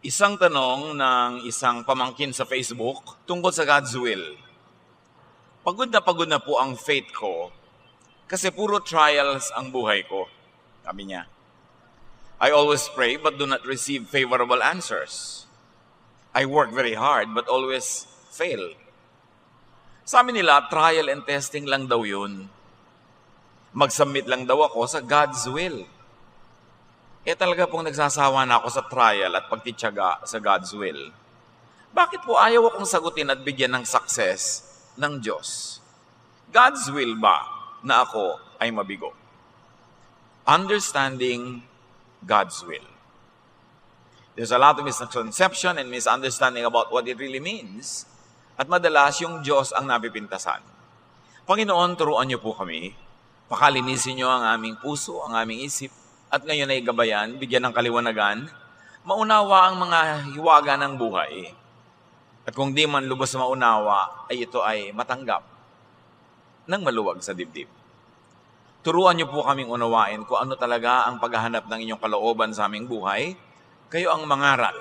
Isang tanong ng isang pamangkin sa Facebook tungkol sa God's will. Pagod na po ang faith ko kasi puro trials ang buhay ko. Sabi niya, I always pray but do not receive favorable answers. I work very hard but always fail. Sabi nila, trial and testing lang daw yun. Mag-submit lang daw ako sa God's will. Talaga pong nagsasawa na ako sa trial at pagtityaga sa God's will. Bakit po ayaw akong sagutin at bigyan ng success ng Diyos? God's will ba na ako ay mabigo? Understanding God's will. There's a lot of misconception and misunderstanding about what it really means. At madalas yung Diyos ang napipintasan. Panginoon, turuan niyo po kami. Pakalinisin niyo ang aming puso, ang aming isip. At ngayon ay gabayan, bigyan ng kaliwanagan, maunawa ang mga hiwaga ng buhay. At kung di man lubos na maunawa, ay ito ay matanggap ng maluwag sa dibdib. Turuan niyo po kaming unawain kung ano talaga ang paghahanap ng inyong kalooban sa aming buhay. Kayo ang mangaral.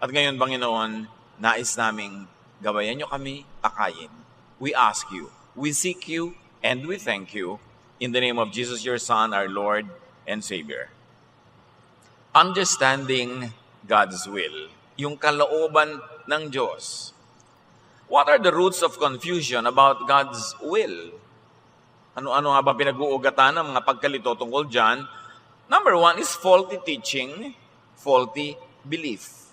At ngayon, Panginoon, nais naming gabayan niyo kami, akayin. We ask you, we seek you, and we thank you. In the name of Jesus, your Son, our Lord and Savior. Understanding God's will. Yung kalooban ng Diyos. What are the roots of confusion about God's will? Ano-ano nga ba pinag-uugatan ng mga pagkalito tungkol dyan? Number one is faulty teaching, faulty belief.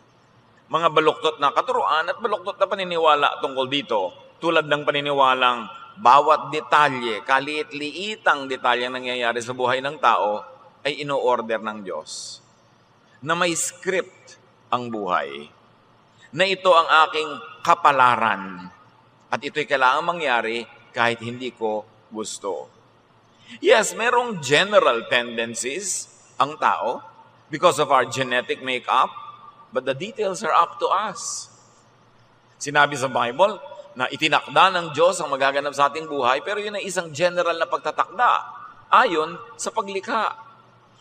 Mga baluktot na katuruan at baluktot na paniniwala tungkol dito. Tulad ng paniniwalang bawat detalye, kaliit-liitang detalye nangyayari sa buhay ng tao, ay ino-order ng Diyos. Na may script ang buhay. Na ito ang aking kapalaran. At ito'y kailangan mangyari kahit hindi ko gusto. Yes, merong general tendencies ang tao because of our genetic makeup, but the details are up to us. Sinabi sa Bible na itinakda ng Diyos ang magaganap sa ating buhay, pero yun ay isang general na pagtatakda ayon sa paglikha.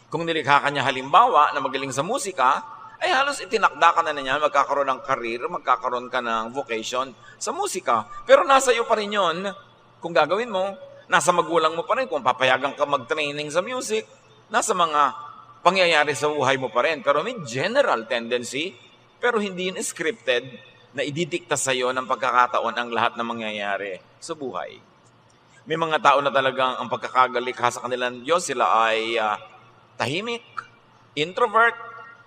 Kung nilikha ka niya halimbawa na magaling sa musika, ay halos itinakda ka na niya, magkakaroon ng career, magkakaroon ka ng vocation sa musika. Pero nasa iyo pa rin yun, kung gagawin mo, nasa magulang mo pa rin, kung papayagan ka mag-training sa music, nasa mga pangyayari sa buhay mo pa rin. Pero may general tendency, pero hindi yun scripted na ididikta sa iyo ng pagkakataon ang lahat ng mangyayari sa buhay. May mga tao na talagang ang pagkakagalikha sa kanilang Diyos, sila ay tahimik, introvert,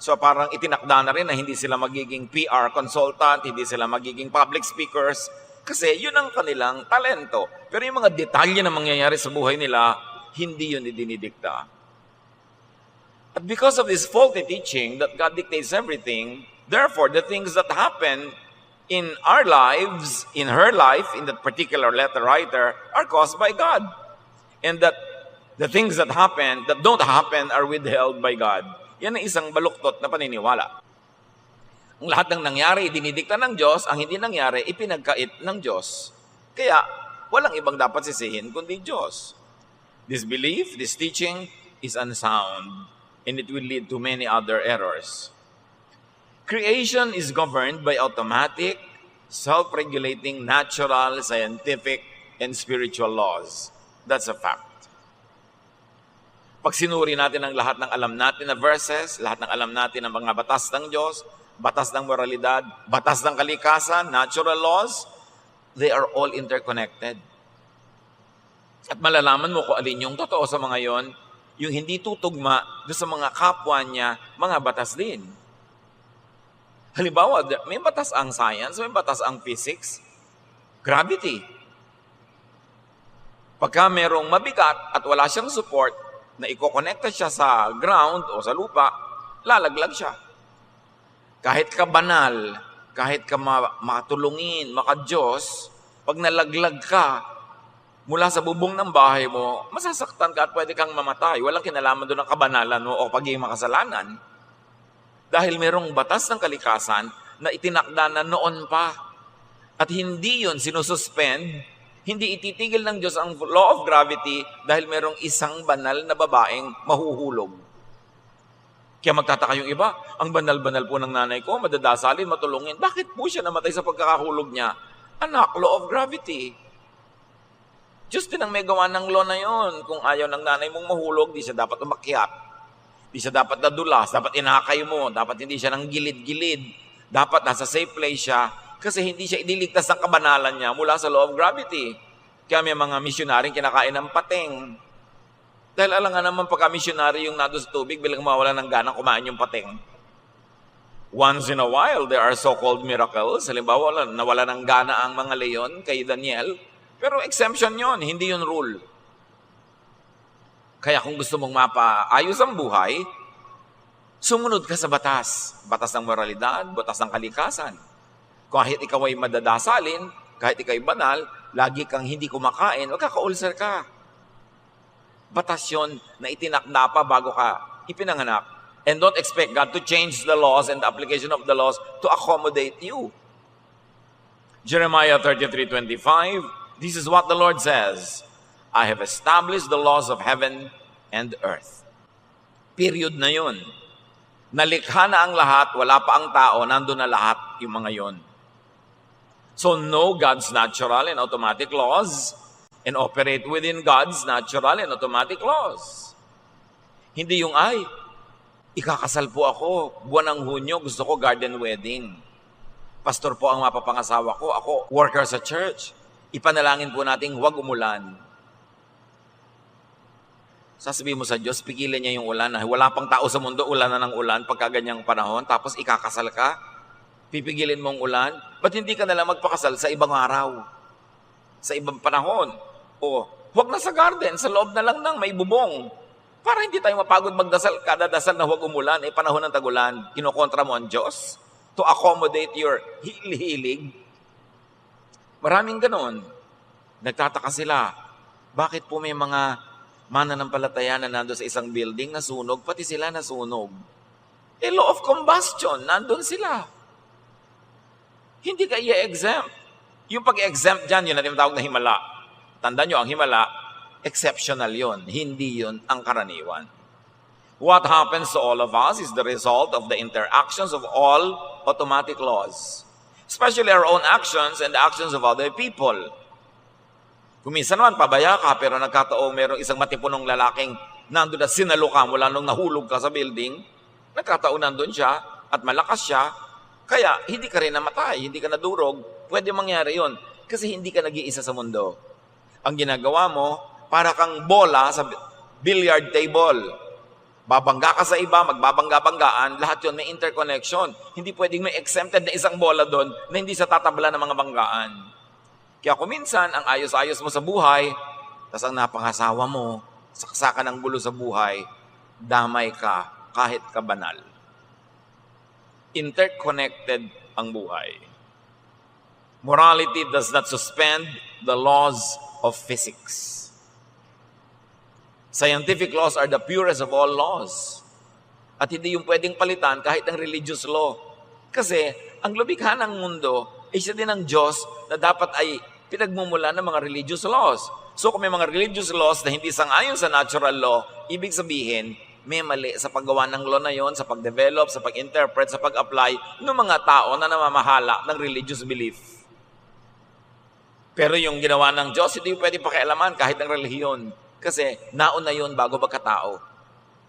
so parang itinakda na rin na hindi sila magiging PR consultant, hindi sila magiging public speakers, kasi yun ang kanilang talento. Pero yung mga detalye na mangyayari sa buhay nila, hindi yun idinidikta. At because of this faulty teaching that God dictates everything, therefore the things that happen in our lives, in her life, in that particular letter writer, are caused by God. And that the things that happen, that don't happen, are withheld by God. Yan ang isang baluktot na paniniwala. Ang lahat ng nangyari, dinidikta ng Diyos. Ang hindi nangyari, ipinagkait ng Diyos. Kaya, walang ibang dapat sisihin kundi Diyos. This belief, this teaching, is unsound, and it will lead to many other errors. Creation is governed by automatic, self-regulating, natural, scientific, and spiritual laws. That's a fact. Pag sinuri natin ang lahat ng alam natin na verses, lahat ng alam natin ng mga batas ng Diyos, batas ng moralidad, batas ng kalikasan, natural laws, they are all interconnected. At malalaman mo kung alin yung totoo sa mga yon, yung hindi tutugma sa mga kapwa niya, mga batas din. Halimbawa, may batas ang science, may batas ang physics, gravity. Pagka merong mabigat at wala siyang support, na ikokonekta siya sa ground o sa lupa, lalaglag siya. Kahit ka banal, kahit ka matulungin, maka-Diyos, pag nalaglag ka mula sa bubong ng bahay mo, masasaktan ka at pwede kang mamatay. Walang kinalaman doon ang kabanalan mo o pagiging makasalanan. Dahil merong batas ng kalikasan na itinakda na noon pa. At hindi yun sinususpend. Hindi ititigil ng Diyos ang law of gravity dahil merong isang banal na babaeng mahuhulog. Kaya magtataka yung iba, ang banal-banal po ng nanay ko, madadasalin, matulungin. Bakit po siya namatay sa pagkakahulog niya? Anak, law of gravity. Diyos din ang may gawa ng law na yon. Kung ayaw ng nanay mong mahulog, di siya dapat umakyat. Di siya dapat nadulas, dapat inakay mo, dapat hindi siya nang gilid-gilid. Dapat nasa safe place siya kasi hindi siya iniligtas ng kabanalan niya mula sa law of gravity. Kaya may mga misyonaring kinakain ng pating. Dahil alam nga naman pagka-missionary yung nado sa tubig, bilang mawala ng ganang kumain yung pating. Once in a while, there are so-called miracles. Halimbawa, nawala ng gana ang mga leon kay Daniel. Pero exemption yon, hindi yun rule. Kaya kung gusto mong mapaayos ang buhay, sumunod ka sa batas. Batas ng moralidad, batas ng kalikasan. Kahit ikaw ay madadasalin, kahit ikaw ay banal, lagi kang hindi kumakain, magkaka-ulcer ka. Batas yun na itinakda pa bago ka ipinanganak. And don't expect God to change the laws and the application of the laws to accommodate you. Jeremiah 33:25, this is what the Lord says, I have established the laws of heaven and earth. Period na yun. Nalikha na ang lahat, wala pa ang tao, nandun na lahat yung mga yun. So know God's natural and automatic laws and operate within God's natural and automatic laws. Hindi yung, ikakasal po ako, buwan ng Hunyo, gusto ko garden wedding. Pastor po ang mapapangasawa ko, ako worker sa church. Ipanalangin po natin, huwag umulan. Sasabihin mo sa Diyos, pigilan niya yung ulan. Wala pang tao sa mundo, ulan na ng ulan pagka ganyang panahon, tapos ikakasal ka, pipigilin mong ulan. Ba't hindi ka nalang magpakasal sa ibang araw? Sa ibang panahon? O, huwag na sa garden, sa loob na lang ng may bubong. Para hindi tayo mapagod magdasal, kada dasal na huwag umulan, panahon ng tagulan, kinukontra mo ang Diyos to accommodate your hilig. Maraming ganon. Nagtataka sila, bakit po may mga mananampalataya na nandun sa isang building na sunog, pati sila nasunog? Law of combustion, nandun sila. Hindi ka i-exempt. Yung pag-exempt dyan, yun na tinatawag na himala. Tandaan nyo, ang himala, exceptional yon, hindi yon ang karaniwan. What happens to all of us is the result of the interactions of all automatic laws, especially our own actions and the actions of other people. Kung minsan naman, pabaya ka, pero nagkataong mayroong isang matipunong lalaking nandun na sinalo ka mula nung nahulog ka sa building, nagkataong nandun siya at malakas siya, kaya hindi ka rin namatay, hindi ka nadurog, pwede mangyari yon kasi hindi ka nag-iisa sa mundo. Ang ginagawa mo, para kang bola sa billiard table. Babangga ka sa iba, magbabangga-banggaan, lahat yun may interconnection. Hindi pwedeng may exempted na isang bola doon na hindi sa tatabla ng mga banggaan. Kaya kung minsan, ang ayos-ayos mo sa buhay, tas ang napangasawa mo, saksakan ng gulo sa buhay, damay ka kahit ka banal. Interconnected ang buhay. Morality does not suspend the laws of physics. Scientific laws are the purest of all laws. At hindi yung pwedeng palitan kahit ang religious law. Kasi ang lumikha ng mundo ay siya din ang Diyos na dapat ay pinagmumula ng mga religious laws. So kung may mga religious laws na hindi sang-ayon sa natural law, ibig sabihin, may mali sa paggawa ng law na yon, sa pag-develop, sa pag-interpret, sa pag-apply ng mga tao na namamahala ng religious belief. Pero yung ginawa ng Diyos, hindi pwede pakialaman kahit ang relihiyon. Kasi nauna yun bago magkatao.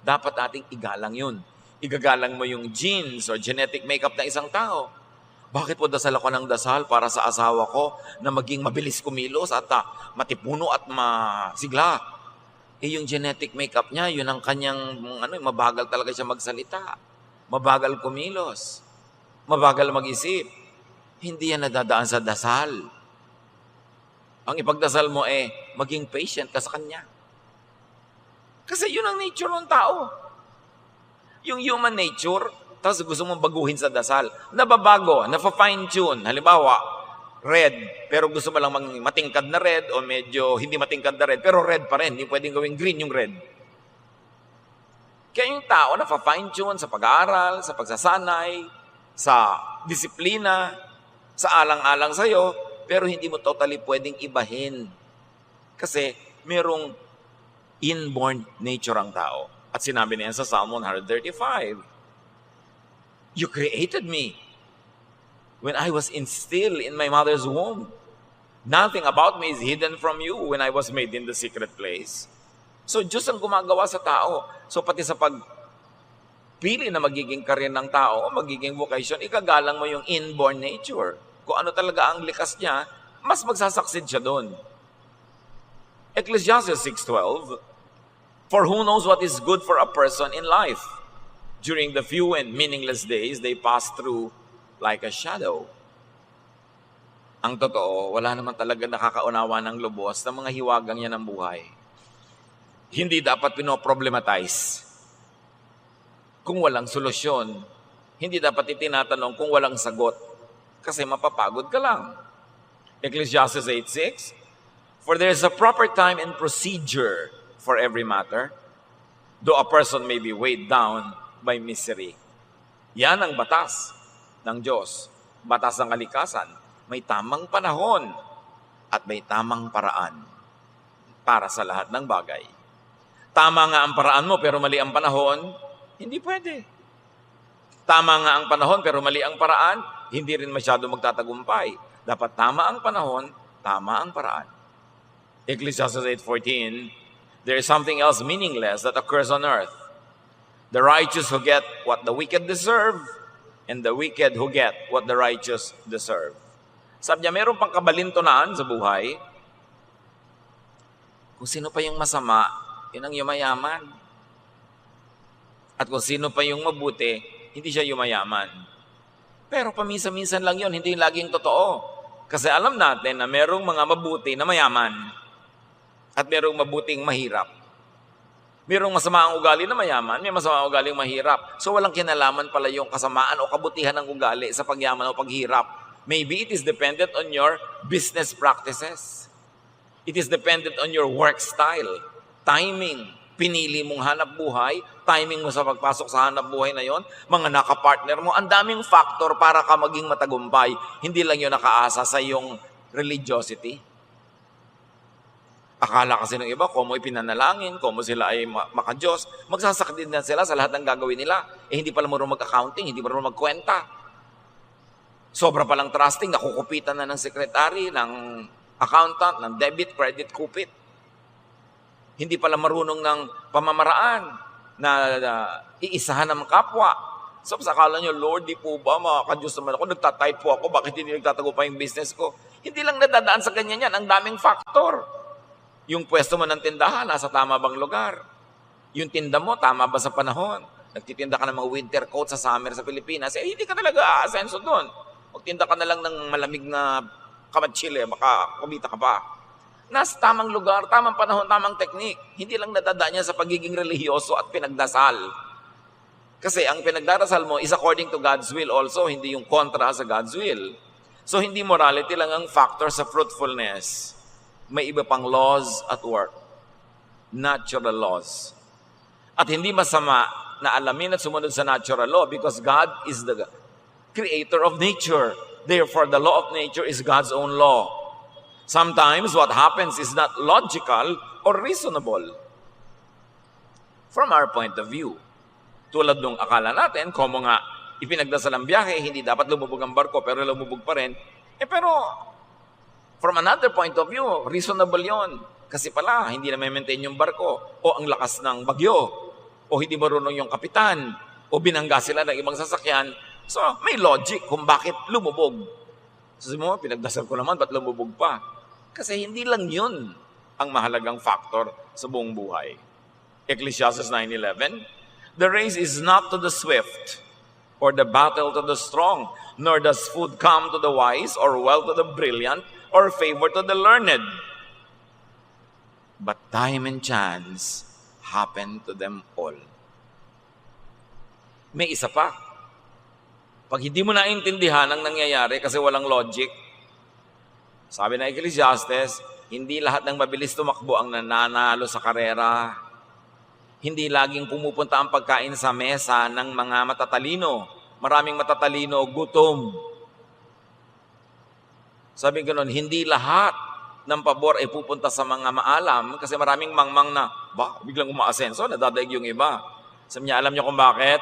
Dapat nating igalang yun. Igagalang mo yung genes or genetic makeup ng isang tao. Bakit po dasal ako ng dasal para sa asawa ko na maging mabilis kumilos at matipuno at masigla? Yung genetic makeup niya, yun ang kanyang, mabagal talaga siya magsalita. Mabagal kumilos. Mabagal mag-isip. Hindi yan nadadaan sa dasal. Ang ipagdasal mo maging patient ka sa kanya. Kasi yun ang nature ng tao. Yung human nature, tapos gusto mong baguhin sa dasal. Nababago, nafa-fine-tune. Halimbawa, red, pero gusto mo lang matingkad na red o medyo hindi matingkad na red, pero red pa rin. Hindi pwedeng gawing green yung red. Kaya yung tao nafa-fine-tune sa pag-aaral, sa pagsasanay, sa disiplina, sa alang-alang sa'yo, pero hindi mo totally pwedeng ibahin. Kasi merong inborn nature ang tao. At sinabi niya sa Psalm 135, You created me when I was still in my mother's womb. Nothing about me is hidden from you when I was made in the secret place. So, Diyos ang gumagawa sa tao. So, pati sa pagpili na magiging career ng tao, magiging vocation, ikagalang mo yung inborn nature. Kung ano talaga ang likas niya, mas magsasucceed siya doon. Ecclesiastes 6:12, For who knows what is good for a person in life? During the few and meaningless days, they pass through like a shadow. Ang totoo, wala naman talaga nakakaunawa ng lubos ng mga hiwagang yan ng buhay. Hindi dapat pinoproblematize kung walang solusyon. Hindi dapat itinatanong kung walang sagot. Kasi mapapagod ka lang. Ecclesiastes 8:6, For there is a proper time and procedure for every matter, though a person may be weighed down by misery. Yan ang batas ng Diyos. Batas ng kalikasan. May tamang panahon at may tamang paraan para sa lahat ng bagay. Tama nga ang paraan mo pero mali ang panahon, hindi pwede. Tama nga ang panahon pero mali ang paraan, hindi rin masyado magtatagumpay. Dapat tama ang panahon, tama ang paraan. Ecclesiastes 8:14, There is something else meaningless that occurs on earth. The righteous who get what the wicked deserve, and the wicked who get what the righteous deserve. Sabi niya, meron pang kabalintunaan sa buhay. Kung sino pa yung masama, yun ang yumayaman. At kung sino pa yung mabuti, hindi siya yumayaman. Pero paminsan-minsan lang yun, hindi laging totoo. Kasi alam natin na merong mga mabuti na mayaman at merong mabuting mahirap. Merong masama ang ugali na mayaman, may masama ang ugali na mahirap. So walang kinalaman pala yung kasamaan o kabutihan ng ugali sa pagyaman o paghirap. Maybe it is dependent on your business practices. It is dependent on your work style, timing, pinili mong hanap buhay, timing mo sa pagpasok sa hanap buhay na yon, mga nakapartner mo, ang daming factor para ka maging matagumpay. Hindi lang yun nakaasa sa iyong religiosity. Akala kasi ng iba, kung mo ipinanalangin, kung mo sila ay makadiyos, magsasakdin na sila sa lahat ng gagawin nila. Hindi pala marunong mag-accounting, hindi marunong magkwenta. Sobra palang trusting, nakukupitan na ng secretary, ng accountant, ng debit, credit, kupit. Hindi pala marunong ng pamamaraan na iisahan ng kapwa. So, sakala nyo, Lord, di po ba, makakadiyos naman ako, nagtatype po ako, bakit hindi nagtatago pa yung business ko? Hindi lang nadadaan sa ganyan yan, ang daming factor. Yung pwesto mo ng tindahan, nasa tama bang lugar? Yung tinda mo, tama ba sa panahon? Nagtitinda ka ng mga winter coat sa summer sa Pilipinas, hindi ka talaga aasenso doon. Magtinda ka na lang ng malamig na kamatsile, baka kumita ka pa. Nasa tamang lugar, tamang panahon, tamang teknik. Hindi lang nadadaan niya sa pagiging relihiyoso at pinagdasal. Kasi ang pinagdarasal mo is according to God's will also, hindi yung kontra sa God's will. So hindi morality lang ang factor sa fruitfulness. May iba pang laws at work. Natural laws. At hindi masama na alamin at sumunod sa natural law because God is the creator of nature. Therefore, the law of nature is God's own law. Sometimes, what happens is not logical or reasonable. From our point of view, tulad nung akala natin, kung nga ipinagdasal ang biyahe, hindi dapat lumubog ang barko, pero lumubog pa rin. Pero, from another point of view, reasonable yon. Kasi pala, hindi na maintain yung barko, o ang lakas ng bagyo, o hindi marunong yung kapitan, o binangga sila ng ibang sasakyan. So, may logic kung bakit lumubog. Sabi mo, pinagdasal ko naman, ba't lumubog pa? Kasi hindi lang yun ang mahalagang factor sa buong buhay. Ecclesiastes 9:11, The race is not to the swift, or the battle to the strong, nor does food come to the wise, or wealth to the brilliant, or favor to the learned. But time and chance happen to them all. May isa pa. Pag hindi mo naintindihan ang nangyayari kasi walang logic, sabi na Ecclesiastes, hindi lahat ng mabilis tumakbo ang nananalo sa karera. Hindi laging pumupunta ang pagkain sa mesa ng mga matatalino. Maraming matatalino, gutom. Sabi ganoon, hindi lahat ng pabor ay pupunta sa mga maalam kasi maraming mangmang na, biglang umaasenso, nadadaig yung iba. Sabi niya, alam niyo kung bakit?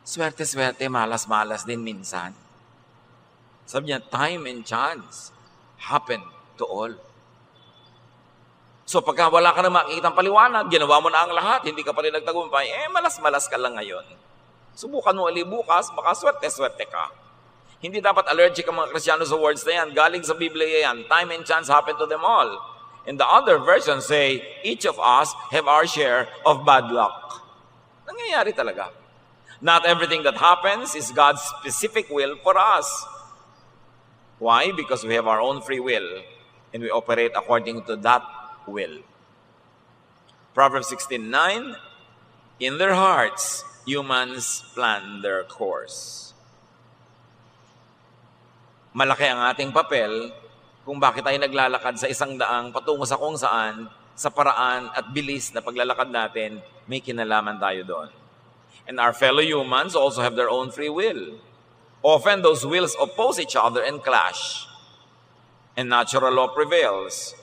Swerte-swerte, malas-malas din minsan. Sabi niya, time and chance happen to all. So pagka wala ka na makikitang paliwanag, ginawa mo na ang lahat, hindi ka pa rin nagtagumpay, malas-malas ka lang ngayon. Subukan mo ulit bukas, baka swerte-swerte ka. Hindi dapat allergic ang mga Kristiyano sa words na yan. Galing sa Biblia yan. Time and chance happen to them all. And the other versions say, each of us have our share of bad luck. Nangyayari talaga. Not everything that happens is God's specific will for us. Why? Because we have our own free will and we operate according to that will. Proverbs 16:9, in their hearts, humans plan their course. Malaki ang ating papel kung bakit tayo naglalakad sa isang daang patungo sa kung saan, sa paraan at bilis na paglalakad natin, may kinalaman tayo doon. And our fellow humans also have their own free will. Often those wills oppose each other and clash. And natural law prevails.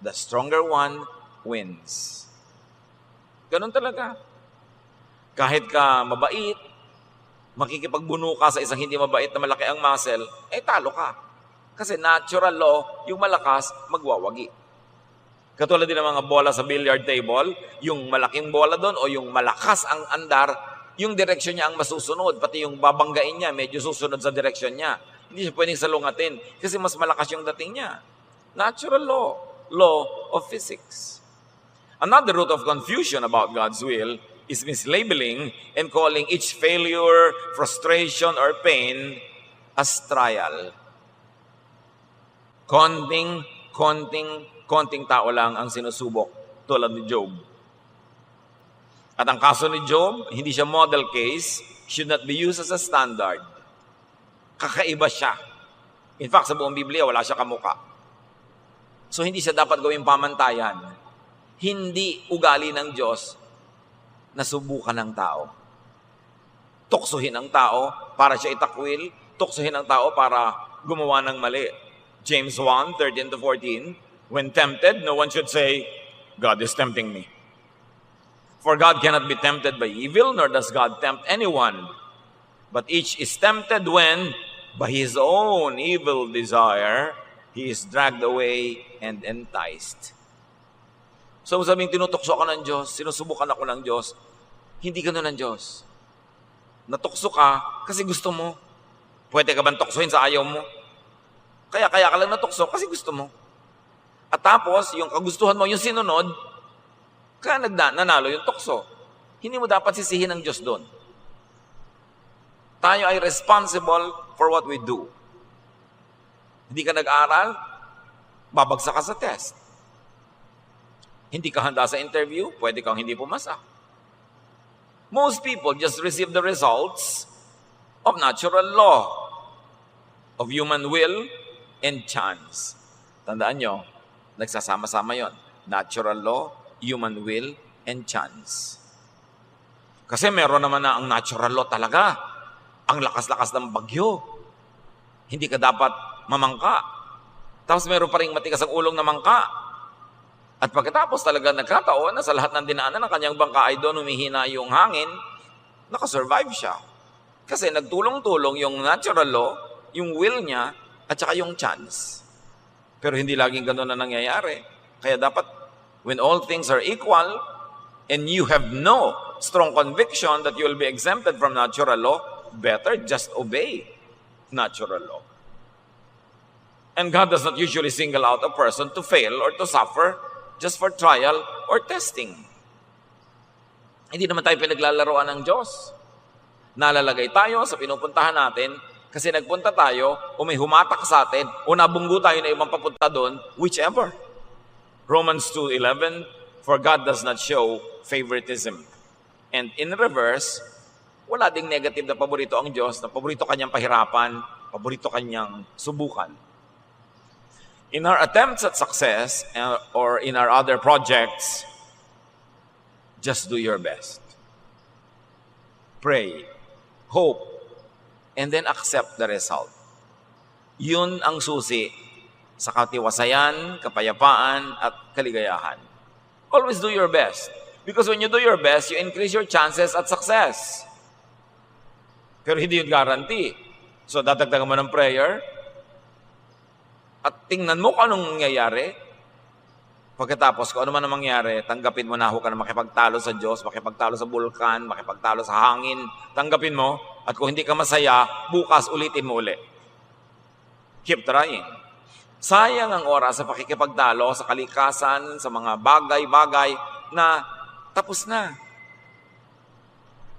The stronger one wins. Ganun talaga. Kahit ka mabait, makikipagbuno ka sa isang hindi mabait na malaki ang muscle, talo ka. Kasi natural law, yung malakas, magwawagi. Katulad din ng mga bola sa billiard table, yung malaking bola doon o yung malakas ang andar, yung direksyon niya ang masusunod, pati yung babanggain niya, medyo susunod sa direksyon niya. Hindi siya pwedeng salungatin kasi mas malakas yung dating niya. Natural law, law of physics. Another root of confusion about God's will is mislabeling and calling each failure, frustration, or pain as trial. Konting tao lang ang sinusubok tulad ni Job. At ang kaso ni Job, hindi siya model case, should not be used as a standard. Kakaiba siya. In fact, sa buong Biblia, wala siya kamuka. So hindi siya dapat gawing pamantayan. Hindi ugali ng Diyos na subukan ng tao. Tuksuhin ang tao para siya itakwil, tuksuhin ang tao para gumawa ng mali. James 1:13-14, when tempted, no one should say, God is tempting me. For God cannot be tempted by evil, nor does God tempt anyone. But each is tempted when, by his own evil desire, he is dragged away and enticed. So sabing tinutokso ako ng Diyos, sinusubukan ako ng Diyos, hindi ka ng Diyos. Natukso ka kasi gusto mo. Pwede ka bang tuksohin sa ayaw mo? Kaya ka lang natukso kasi gusto mo. At tapos, yung kagustuhan mo, yung sinunod, kaya nanalo yung tukso. Hindi mo dapat sisihin ng Diyos doon. Tayo ay responsible for what we do. Hindi ka nag-aral, babagsak ka sa test. Hindi ka handa sa interview, pwede kang hindi pumasa. Most people just receive the results of natural law, of human will and chance. Tandaan nyo, nagsasama-sama yon. Natural law, human will, and chance. Kasi meron naman na ang natural law talaga. Ang lakas-lakas ng bagyo. Hindi ka dapat mamangka. Tapos meron pa rin matigas ang ulong na mangka. At pagkatapos talaga nagkataon na sa lahat ng dinaanan ng kanyang bangka ay doon humihina yung hangin, nakasurvive siya. Kasi nagtulong-tulong yung natural law, yung will niya, at saka yung chance. Pero hindi laging gano'n na nangyayari. Kaya dapat, when all things are equal, and you have no strong conviction that you will be exempted from natural law, better just obey natural law. And God does not usually single out a person to fail or to suffer just for trial or testing. Hindi naman tayo pinaglalaroan ng Diyos. Nalalagay tayo sa pinupuntahan natin kasi nagpunta tayo o may humatak sa atin o nabunggo tayo na ibang papunta doon, whichever. Romans 2:11, for God does not show favoritism. And in reverse, wala ding negative na paborito ang Diyos, na paborito kanyang pahirapan, paborito kanyang subukan. In our attempts at success or in our other projects, just do your best. Pray, hope, and then accept the result. Yun ang susi, sa katiwasayan, kapayapaan, at kaligayahan. Always do your best. Because when you do your best, you increase your chances at success. Pero hindi yun guarantee. So, dadagdagan mo ng prayer, at tingnan mo kung anong nangyayari. Pagkatapos, kung ano man ang mangyari, tanggapin mo na ho ka na makipagtalo sa Diyos, makipagtalo sa bulkan, makipagtalo sa hangin. Tanggapin mo, at kung hindi ka masaya, bukas ulitin mo uli. Keep trying. Sayang ang oras sa pakikipagtalo sa kalikasan, sa mga bagay-bagay na tapos na.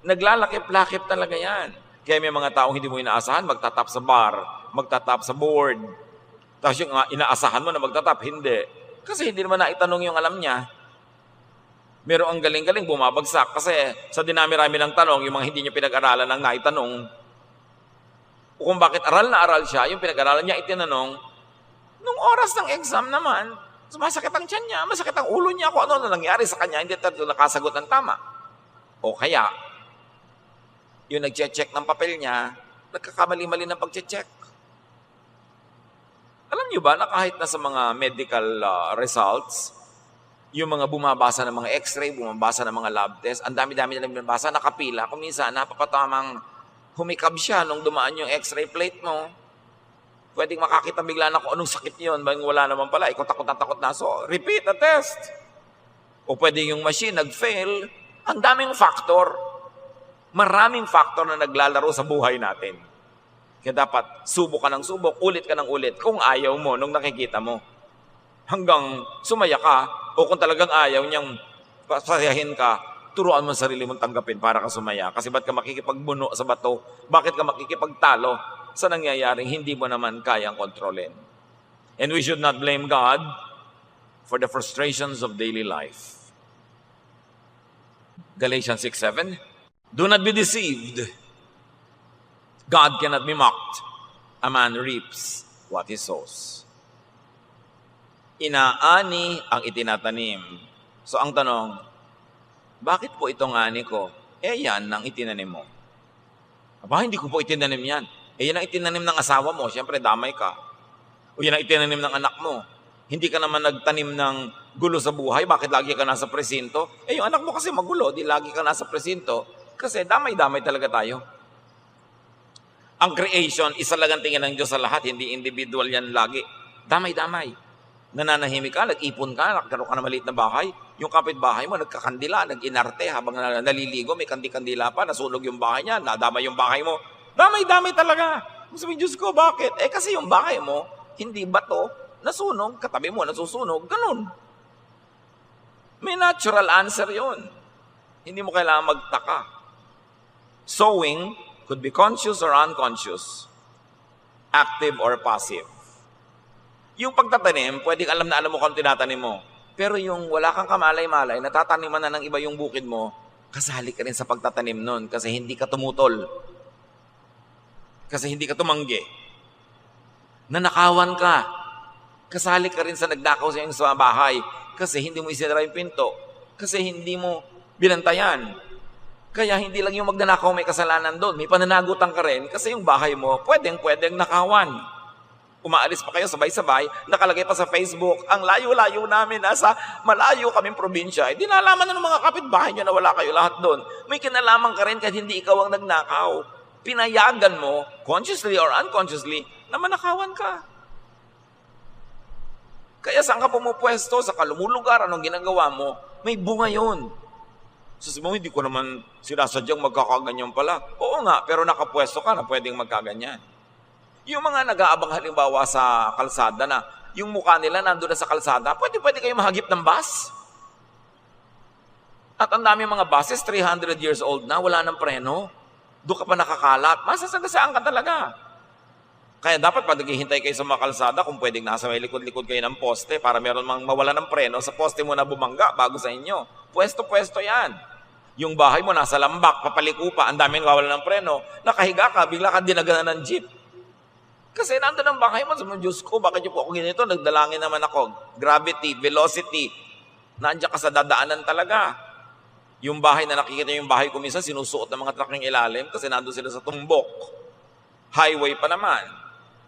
Naglalakip-lakip talaga yan. Kaya may mga taong hindi mo inaasahan, magtatap sa bar, magtatap sa board. Tapos yung inaasahan mo na magtatap, hindi. Kasi hindi naman naitanong yung alam niya. Meron ang galing-galing bumabagsak kasi sa dinami-rami ng tanong, yung mga hindi niya pinag-aralan ang naitanong. O kung bakit aral na aral siya, yung pinag-aralan niya itinanong, nung oras ng exam naman, masakit ang tiyan niya, masakit ang ulo niya, kung ano na nangyari sa kanya, hindi tayo nakasagot ng tama. O kaya, yung nag-check ng papel niya, nagkakamali-mali ng pag-check. Alam niyo ba na kahit na sa mga medical results, yung mga bumabasa ng mga x-ray, bumabasa ng mga lab test, ang dami-dami nilang binabasa, nakapila. Kung minsan, napapatamang humikab siya nung dumaan yung x-ray plate mo. Pwedeng makakita bigla na kung anong sakit yun, wala naman pala, ikaw takot na takot na. So, repeat the test. O pwede yung machine nag-fail. Ang daming factor. Maraming factor na naglalaro sa buhay natin. Kaya dapat subok ka ng subok, ulit ka ng ulit kung ayaw mo nung nakikita mo. Hanggang sumaya ka o kung talagang ayaw niyang pasayahin ka, turuan mo sarili mong tanggapin para ka sumaya. Kasi ba't ka makikipagbuno sa bato? Bakit ka makikipagtalo sa nangyayaring hindi mo naman kayang kontrolin? And we should not blame God for the frustrations of daily life. Galatians 6:7. Do not be deceived. God cannot be mocked. A man reaps what he sows. Inaani ang itinatanim. So ang tanong, bakit po itong ani ko? Yan ang itinanim mo. Aba, hindi ko po itinanim yan. Yan ang itinanim ng asawa mo. Siyempre, damay ka. O yan ang itinanim ng anak mo. Hindi ka naman nagtanim ng gulo sa buhay. Bakit lagi ka nasa presinto? Yung anak mo kasi magulo. Di lagi ka nasa presinto. Kasi damay-damay talaga tayo. Ang creation, isa lang ang tingin ng Diyos sa lahat, hindi individual yan lagi. Damay-damay. Nananahimik ka, nag-ipon ka, nagkaroon ka na maliit na bahay. Yung kapitbahay mo, nagkakandila, nag-inarte, habang naliligo, may kandi-kandila pa, nasunog yung bahay niya, nadamay yung bahay mo. Damay-damay talaga. Sabi, Diyos ko, bakit? Kasi yung bahay mo, hindi bato, nasunog, katabi mo, nasusunog, ganun. May natural answer yun. Hindi mo kailangan magtaka. Sowing could be conscious or unconscious, active or passive. Yung pagtatanim, pwedeng alam na alam mo kung tinatanim mo. Pero yung wala kang kamalay-malay, natataniman na ng iba yung bukid mo, kasali ka rin sa pagtatanim nun kasi hindi ka tumutol. Kasi hindi ka tumanggi. Nanakawan ka. Kasali ka rin sa nagdakaw sa iyong sa bahay kasi hindi mo isinara yung pinto. Kasi hindi mo binantayan. Kaya hindi lang yung magnanakaw may kasalanan doon. May pananagutan ka rin kasi yung bahay mo pwedeng nakawan. Umaalis pa kayo sabay-sabay, nakalagay pa sa Facebook, ang layo-layo namin, nasa malayo kaming probinsya. Di nalaman na ng mga kapitbahay nyo na wala kayo lahat doon. May kinalaman ka rin kahit hindi ikaw ang nagnakaw. Pinayagan mo, consciously or unconsciously, na manakawan ka. Kaya saan ka pumupwesto, sa kalumulugar, anong ginagawa mo, may bunga yun. So sabi mo, hindi ko naman sinasadyang magkakaganyan pala. Oo nga, pero nakapwesto ka na pwedeng magkaganyan. Yung mga nag-aabang halimbawa sa kalsada na yung mukha nila nandun na sa kalsada, pwede kayo mahagip ng bus. At ang dami mga buses, 300 years old na, wala ng preno. Doon ka pa nakakalat. Masasagasaan ka talaga. Kaya dapat pag naghihintay kayo sa mga kalsada, kung pwedeng nasa may likod-likod kayo ng poste para meron mang mawala ng preno, sa poste mo na bumangga bago sa inyo. Pwesto-pwesto yan. Yung bahay mo nasa lambak, papaliko pa, ang daming nawala ng preno, nakahiga ka, bigla ka dinaganan ng jeep. Kasi nandun ang bahay mo, sabi mo, Diyos ko, bakit yung po ako ganito? Nagdalangin naman ako. Gravity, velocity, nandiyan ka sa dadaanan talaga. Yung bahay na nakikita yung bahay ko minsan, sinusuot ng mga truck ng ilalim kasi nandun sila sa tumbok. Highway pa naman.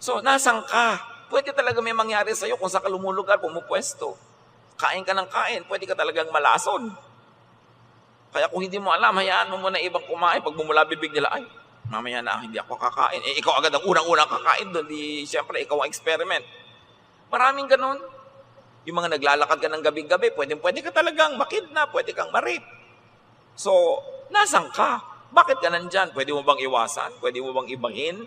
So, nasan ka? pwede talaga may mangyari sa'yo kung sa kalumulugar, pumupwesto. Kain ka ng kain, pwede ka talagang malason. Kaya kung hindi mo alam, hayaan mo muna ibang kumain. Pag bumula bibig nila, ay, mamaya na, hindi ako kakain. Ikaw agad ang unang-unang kakain doon. Siyempre, ikaw ang experiment. Maraming ganun. Yung mga naglalakad ka ng gabi-gabi, pwede ka talagang makidnap, pwede kang marip. So, nasan ka? Bakit ka nandyan? Pwede mo bang iwasan? Pwede mo bang ibahin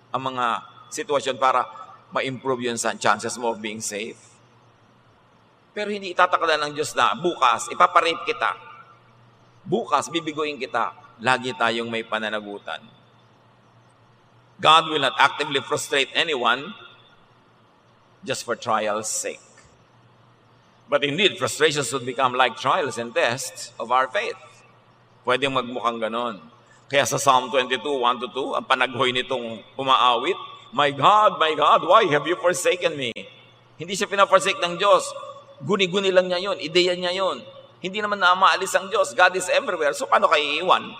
ang mga sitwasyon para ma-improve yun sa chances mo of being safe? Pero hindi itatakda ng Diyos na bukas, ipaparate kita. Bukas, bibiguin kita. Lagi tayong may pananagutan. God will not actively frustrate anyone just for trial's sake. But indeed, frustrations would become like trials and tests of our faith. Pwedeng magmukhang ganon. Kaya sa Psalm 22, 1-2, ang panaghoy nitong umaawit, my God, why have you forsaken me? Hindi siya pinaforsake ng Diyos. Guni-guni lang niya yun. Ideya niya yun. Hindi naman na maalis ang Diyos. God is everywhere. So paano kayo iiwan?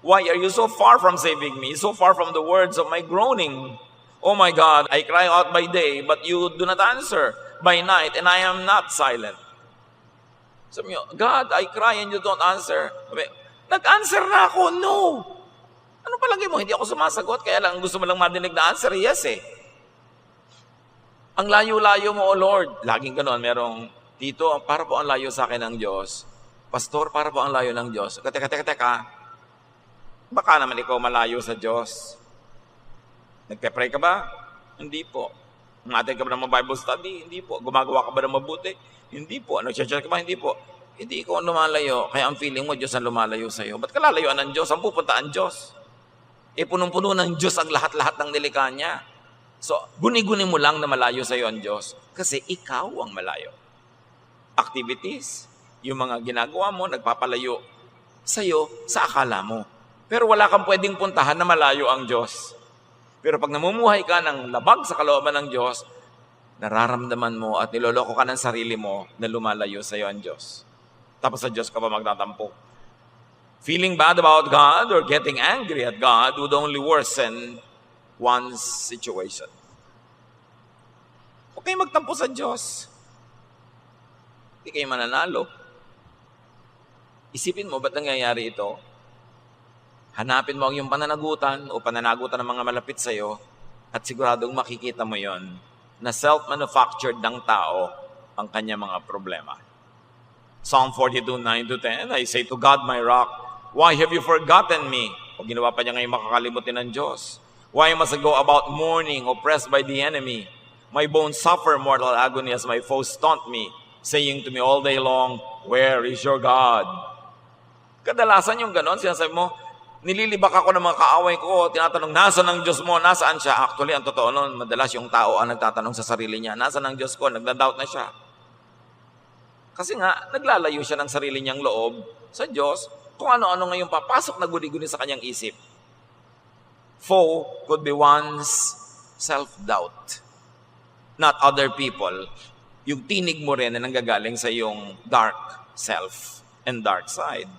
Why are you so far from saving me? So far from the words of my groaning? Oh my God, I cry out by day, but you do not answer. By night, and I am not silent. Sabi niyo, God, I cry and you don't answer. Sabi, nag-answer na ako, no. Ano palagi mo? Hindi ako sumasagot, kaya lang gusto mo lang madinig na answer, yes eh. Ang layo-layo mo, O Lord. Laging ganoon, merong, Tito, para po ang layo sa akin ng Diyos. Pastor, para po ang layo ng Diyos. Teka. Baka naman ikaw malayo sa Diyos. Nagpe-pray ka ba? Hindi po. Umatid ka ba ng Bible study? Hindi po. Gumagawa ka ba ng mabuti? Hindi po. Nag-church ka ba? Hindi po. Hindi ikaw ang lumalayo. Kaya ang feeling mo, Diyos ang lumalayo sa iyo. Ba't ka lalayuan ng Diyos? Ang pupunta ang Diyos. Punong-puno ng Diyos ang lahat-lahat ng nilikha niya. So, guni-guni mo lang na malayo sa iyo ang Diyos. Kasi ikaw ang malayo. Activities, yung mga ginagawa mo, nagpapalayo sa iyo sa akala mo. Pero wala kang pwedeng puntahan na malayo ang Diyos. Pero pag namumuhay ka ng labag sa kalooban ng Diyos, nararamdaman mo at niloloko ka ng sarili mo na lumalayo sa iyo ang Diyos. Tapos sa Diyos ka pa magtatampo. Feeling bad about God or getting angry at God would only worsen one's situation. Huwag kayo magtampo sa Diyos. Hindi kayo mananalo. Isipin mo, ba't nangyayari ito? Hanapin mo ang iyong pananagutan o pananagutan ng mga malapit sa iyo at siguradong makikita mo yon na self-manufactured ng tao ang kanyang mga problema. Psalm 42, 9-10, I say to God, my rock, why have you forgotten me? O ginawa pa niya ngayon makakalimutin ng Diyos. Why must I go about mourning, oppressed by the enemy? My bones suffer mortal agony as my foes taunt me, saying to me all day long, where is your God? Kadalasan yung ganon, sinasabi mo, nililibak ako ng mga kaaway ko, tinatanong, nasaan ang Diyos mo? Nasaan siya? Actually, ang totoo nun, madalas yung tao ang nagtatanong sa sarili niya, nasaan ang Diyos ko? Nagda-doubt na siya. Kasi nga, naglalayo siya ng sarili niyang loob sa Diyos kung ano-ano ngayong papasok na guni-guni sa kanyang isip. Foe could be one's self-doubt, not other people. Yung tinig mo rin na nanggagaling sa iyong dark self and dark side.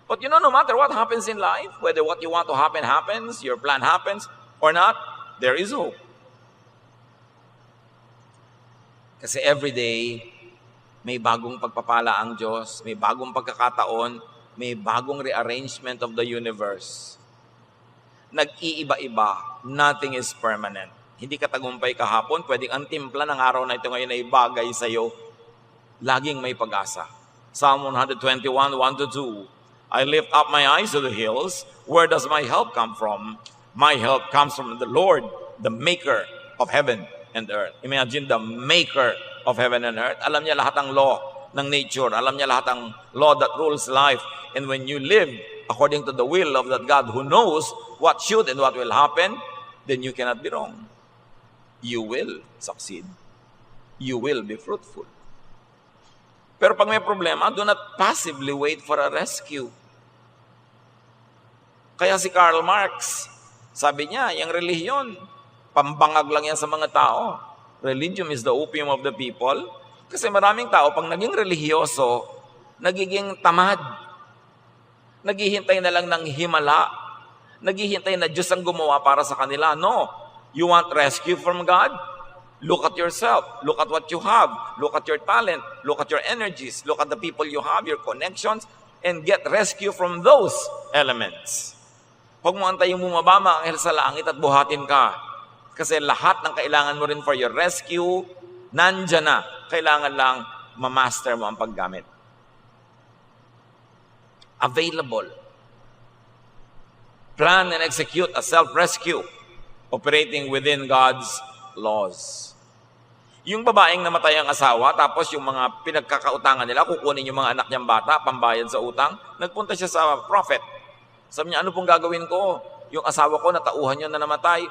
But you know, no matter what happens in life, whether what you want to happen happens, your plan happens, or not, there is hope. Kasi every day, may bagong pagpapala ang Diyos, may bagong pagkakataon, may bagong rearrangement of the universe. Nag-iiba-iba, nothing is permanent. Hindi ka tagumpay kahapon, pwedeng ang timpla ng araw na ito ngayon ay bagay sa iyo. Laging may pag-asa. Psalm 121, 1-2, I lift up my eyes to the hills. Where does my help come from? My help comes from the Lord, the maker of heaven and earth. Imagine the maker of heaven and earth. Alam niya lahat ng law ng nature. Alam niya lahat ng law that rules life. And when you live according to the will of that God who knows what should and what will happen, then you cannot be wrong. You will succeed. You will be fruitful. Pero pag may problema, do not passively wait for a rescue. Kaya si Karl Marx, sabi niya, yung relihiyon, pambangag lang yan sa mga tao. Religion is the opium of the people. Kasi maraming tao, pag naging relihiyoso, nagiging tamad. Naghihintay na lang ng himala. Naghihintay na Diyos ang gumawa para sa kanila. No. You want rescue from God? Look at yourself. Look at what you have. Look at your talent. Look at your energies. Look at the people you have, your connections, and get rescue from those elements. Huwag mo antayong bumaba mga anghel sa langit at buhatin ka. Kasi lahat ng kailangan mo rin for your rescue, nandyan na. Kailangan lang ma-master mo ang paggamit. Available. Plan and execute a self-rescue operating within God's laws. Yung babaeng namatay ang asawa, tapos yung mga pinagkakautangan nila, kukunin yung mga anak niyang bata, pambayad sa utang, nagpunta siya sa prophet. Sabi niya, ano pong gagawin ko? Yung asawa ko, natauhan niyo na namatay,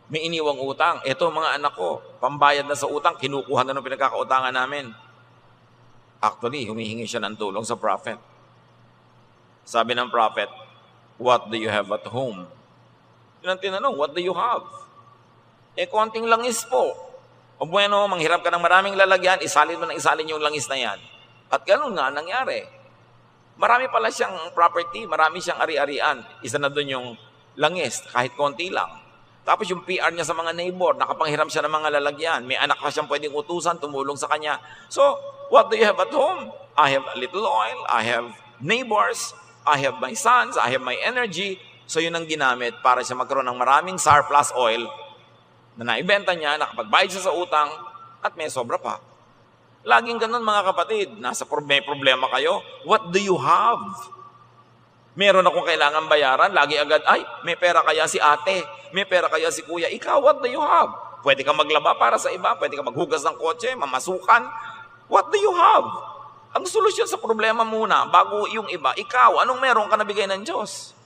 may iniwang utang. Eto mga anak ko, pambayad na sa utang, kinukuha na ng pinagkakautangan namin. Actually, humihingi siya ng tulong sa prophet. Sabi ng prophet, what do you have at home? Yun ang tinanong, what do you have? Konting langis po. O bueno, manghirap ka ng maraming lalagyan, isalin mo ng isalin yung langis na yan. At gano'n nga nangyari. Marami pala siyang property, marami siyang ari-arian. Isa na doon yung langis, kahit konti lang. Tapos yung PR niya sa mga neighbor, nakapanghiram siya ng mga lalagyan. May anak pa siyang pwedeng utusan, tumulong sa kanya. So, what do you have at home? I have a little oil, I have neighbors, I have my sons, I have my energy. So yun ang ginamit para siya magkaroon ng maraming surplus oil na naibenta niya, nakapagbayad siya sa utang, at may sobra pa. Laging ganun mga kapatid, may problema kayo, what do you have? Meron akong kailangan bayaran, lagi agad, ay, may pera kaya si ate, may pera kaya si kuya, ikaw, what do you have? Pwede ka maglaba para sa iba, pwede ka maghugas ng kotse, mamasukan, what do you have? Ang solusyon sa problema muna, bago yung iba, ikaw, anong meron ka nabigay ng Diyos?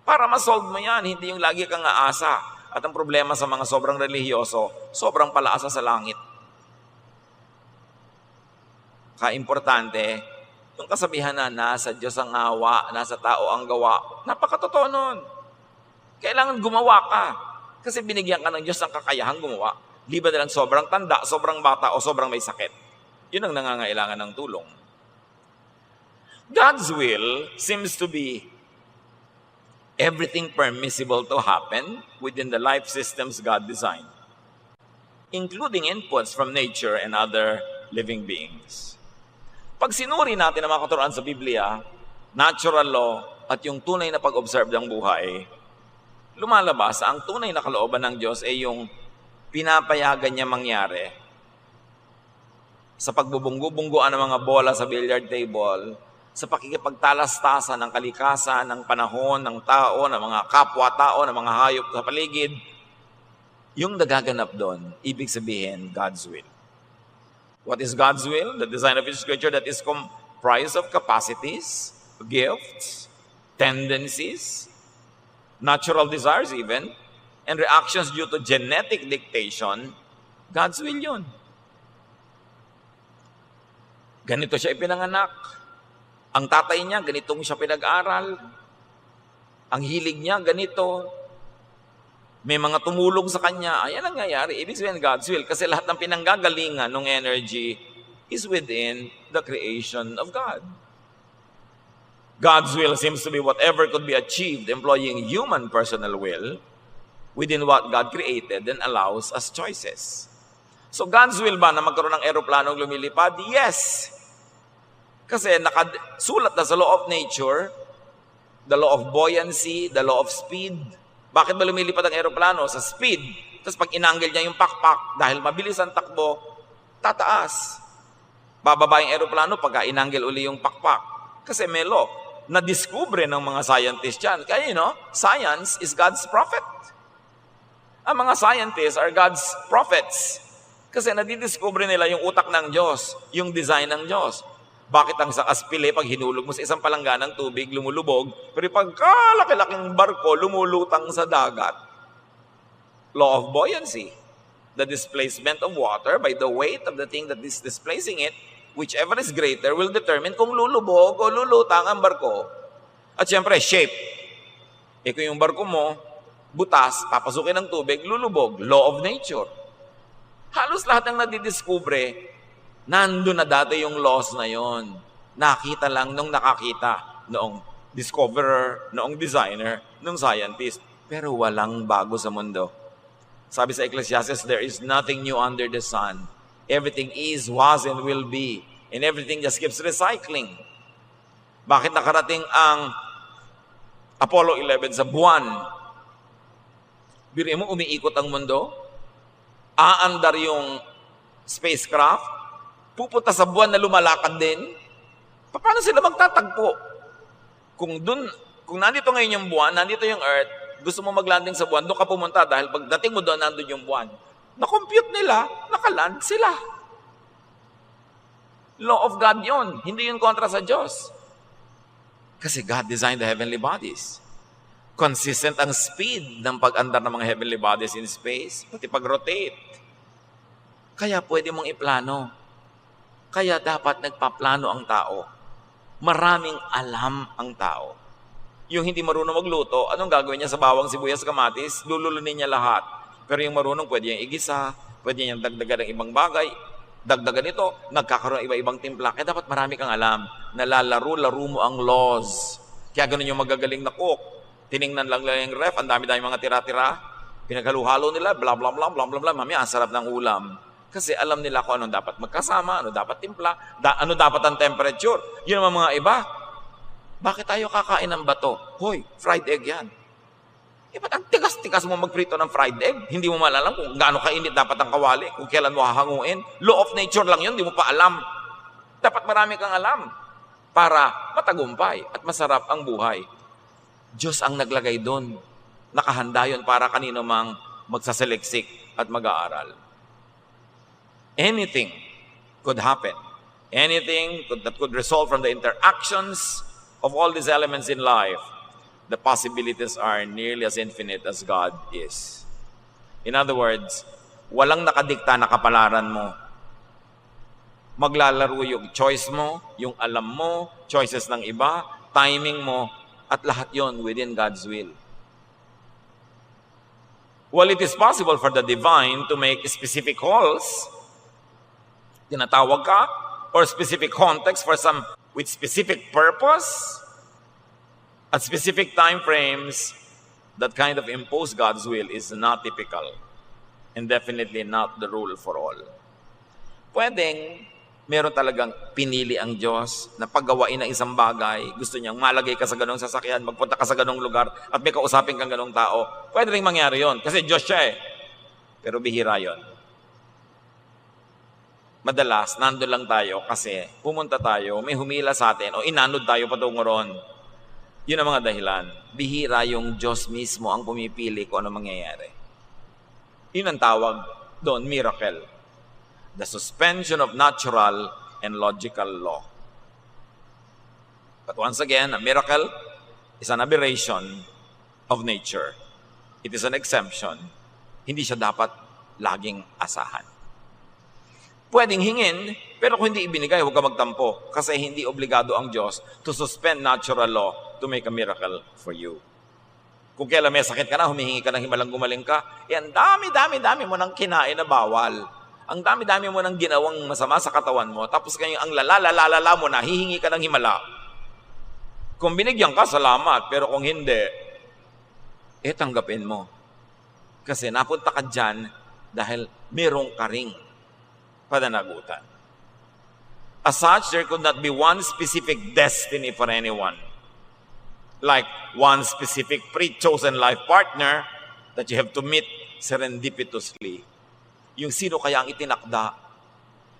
Para ma-solve mo yan, hindi yung lagi kang aasa. At ang problema sa mga sobrang relihiyoso, sobrang palaasa sa langit. Kaimportante, yung kasabihan na nasa Diyos ang awa, nasa tao ang gawa, napakatotoo nun. Kailangan gumawa ka. Kasi binigyan ka ng Diyos ng kakayahang gumawa. Liba na lang sobrang tanda, sobrang bata, o sobrang may sakit. Yun ang nangangailangan ng tulong. God's will seems to be everything permissible to happen within the life systems God designed, including inputs from nature and other living beings. Pag sinuri natin ang mga katuruan sa Biblia, natural law at yung tunay na pag-observe ng buhay, lumalabas ang tunay na kalooban ng Diyos ay yung pinapayagan niya mangyari sa pagbubunggo-bungguan ng mga bola sa billiard table, sa pakikipagtalastasan ng kalikasan, ng panahon, ng tao, ng mga kapwa-tao, ng mga hayop sa paligid, yung nagaganap doon, ibig sabihin, God's will. What is God's will? The design of His creature that is comprised of capacities, gifts, tendencies, natural desires even, and reactions due to genetic dictation. God's will yun. Ganito siya ipinanganak. Ang tatay niya, ganitong siya pinag-aral. Ang hilig niya, ganito. May mga tumulong sa kanya. Ayan ang nangyayari. Ibig sabihin God's will. Kasi lahat ng pinanggagalingan ng energy is within the creation of God. God's will seems to be whatever could be achieved employing human personal will within what God created and allows as choices. So God's will ba na magkaroon ng eroplanong lumilipad? Yes! Kasi nakasulat na sa law of nature, the law of buoyancy, the law of speed. Bakit ba lumilipad ang eroplano? Sa speed. Tapos pag inangle niya yung pakpak, dahil mabilis ang takbo, tataas. Bababa yung eroplano pagka inangle uli yung pakpak. Kasi may law. Na-discover ng mga scientists yan. Kaya science is God's prophet. Ang mga scientists are God's prophets. Kasi nadidiscover nila yung utak ng Diyos, yung design ng Diyos. Bakit ang sa kaspile, pag hinulog mo sa isang palangganang tubig, lumulubog, pero pag kalaki-laking barko, lumulutang sa dagat? Law of buoyancy. The displacement of water by the weight of the thing that is displacing it, whichever is greater, will determine kung lulubog o lulutang ang barko. At syempre, shape. Kung yung barko mo, butas, papasukin ng tubig, lulubog. Law of nature. Halos lahat ng nadidiscover, nandun na dati yung laws na yon. Nakita lang nung nakakita, noong discoverer, noong designer, noong scientist. Pero walang bago sa mundo. Sabi sa Ecclesiastes, there is nothing new under the sun. Everything is, was, and will be. And everything just keeps recycling. Bakit nakarating ang Apollo 11 sa buwan? Biro mo, umiikot ang mundo? Aandar yung spacecraft? Pupunta sa buwan na lumalakad din? Paano sila magtatagpo? Kung nandito ngayon yung buwan, nandito yung Earth, gusto mo maglanding sa buwan, doon ka pumunta dahil pagdating mo doon, nandun yung buwan. Na-compute nila, nakaland sila. Law of God yun. Hindi yun kontra sa Diyos. Kasi God designed the heavenly bodies. Consistent ang speed ng pag-andar ng mga heavenly bodies in space, pati pag-rotate. Kaya pwede mong iplano. Kaya dapat nagpaplano ang tao. Maraming alam ang tao. Yung hindi marunong magluto, anong gagawin niya sa bawang, sibuyas, kamatis? Lululunin niya lahat. Pero yung marunong, pwede niyang igisa, pwede niyang dagdagan ng ibang bagay, dagdagan ito, nagkakaroon ng iba-ibang timpla. Kaya dapat marami kang alam. Nalalaro-laro mo ang laws. Kaya ganun yung magagaling na cook. Tiningnan lang yung ref, ang dami-dami mga tira-tira. Pinaghaluhalo nila, bla bla bla bla bla bla. Mami, ang sarap ng ulam. Kasi alam nila kung anong dapat magkasama, ano dapat timpla, ano dapat ang temperature. Yun naman mga iba. Bakit tayo kakain ng bato? Hoy, fried egg yan. Ba't ang tigas-tigas mo magprito ng fried egg? Hindi mo malalam kung gaano kainit dapat ang kawali, kung kailan mo hahanguin. Law of nature lang yun, hindi mo pa alam. Dapat marami kang alam para matagumpay at masarap ang buhay. Diyos ang naglagay doon. Nakahanda yun para kanino mang magsasaliksik at mag-aaral. Anything could happen. Anything that could result from the interactions of all these elements in life. The possibilities are nearly as infinite as God is. In other words, walang nakadikta na kapalaran mo. Maglalaro yung choice mo, yung alam mo, choices ng iba, timing mo, at lahat yon within God's will. While it is possible for the divine to make specific calls, tinatawag ka, or specific context for some with specific purpose, at specific time frames, that kind of impose God's will is not typical and definitely not the rule for all. Pwedeng meron talagang pinili ang Diyos na paggawain ng isang bagay, gusto niyang malagay ka sa ganong sasakyan, magpunta ka sa ganong lugar, at may kausapin kang ganong tao. Pwede rin mangyari yon kasi Diyos siya eh. Pero bihira yon. Madalas, nandun lang tayo kasi pumunta tayo, may humila sa atin o inanod tayo patungo ron. Yun ang mga dahilan. Bihira yung Diyos mismo ang pumipili kung ano mangyayari. Yun ang tawag doon, miracle. The suspension of natural and logical law. But once again, a miracle is an aberration of nature. It is an exemption. Hindi siya dapat laging asahan. Pwedeng hingin, pero kung hindi ibinigay, huwag ka magtampo. Kasi hindi obligado ang Diyos to suspend natural law to make a miracle for you. Kung kailan may sakit ka na, humihingi ka ng himalang gumaling ka, ang dami mo nang kinain na bawal. Ang dami mo nang ginawang masama sa katawan mo, tapos kayo ang lalala mo na, hihingi ka ng himala. Kung binigyan ka, salamat. Pero kung hindi, tanggapin mo. Kasi napunta ka dyan dahil merong ka ring pananagutan. As such, there could not be one specific destiny for anyone. Like one specific pre-chosen life partner that you have to meet serendipitously. Yung sino kaya ang itinakda?